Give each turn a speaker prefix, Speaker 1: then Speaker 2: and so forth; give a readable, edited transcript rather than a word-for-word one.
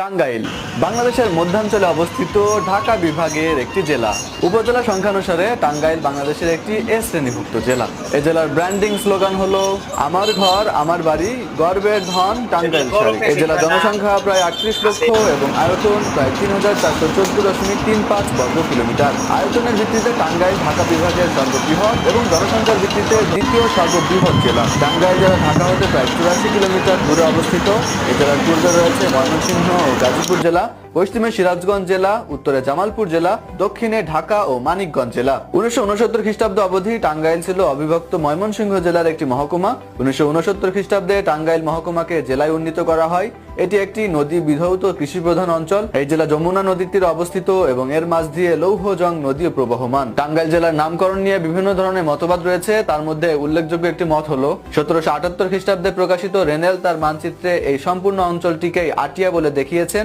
Speaker 1: টাঙ্গাইল বাংলাদেশের মধ্যাঞ্চলে অবস্থিত ঢাকা বিভাগের একটি জেলা। উপজেলা সংখ্যানুসারে টাঙ্গাইল বাংলাদেশের একটি এ শ্রেণীভুক্ত জেলা। এই জেলার ব্র্যান্ডিং স্লোগান হলো আমার ঘর আমার বাড়ি, গর্বের ধন টাঙ্গাইল শাড়ি। এই জেলার জনসংখ্যা প্রায় 38 লক্ষ এবং আয়তন প্রায় 3414.35 বর্গ কিলোমিটার। আয়তনের ভিত্তিতে টাঙ্গাইল ঢাকা বিভাগের সর্ববৃহৎ এবং জনসংখ্যার ভিত্তিতে দ্বিতীয় সর্ববৃহৎ জেলা। টাঙ্গাইল জেলা ঢাকা হতে প্রায় 84 কিলোমিটার দূরে অবস্থিত। এই জেলার পূর্বে রয়েছে ময়মনসিংহ ও গাজীপুর জেলা, পশ্চিমে সিরাজগঞ্জ জেলা, উত্তরে জামালপুর জেলা, দক্ষিণে ঢাকা ও মানিকগঞ্জ জেলা। 1969 খ্রিস্টাব্দ অবধি টাঙ্গাইল ছিল অবিভক্ত ময়মনসিংহ জেলার একটি মহকুমা। 1969 খ্রিস্টাব্দে টাঙ্গাইল মহকুমাকে জেলায় উন্নীত করা হয়। এটি একটি নদী বিধৌত কৃষি প্রধান অঞ্চল। এই জেলা যমুনা নদীর তীরে অবস্থিত এবং এর মাঝ দিয়ে লৌহজং নদীও প্রবহমান। টাঙ্গাইল জেলার নামকরণ নিয়ে বিভিন্ন ধরনের মতবাদ রয়েছে। তার মধ্যে উল্লেখযোগ্য একটি মত হলো 1778 খ্রিস্টাব্দে প্রকাশিত রেনেল তার মানচিত্রে এই সম্পূর্ণ অঞ্চলটিকেই আটিয়া বলে দেখিয়েছেন।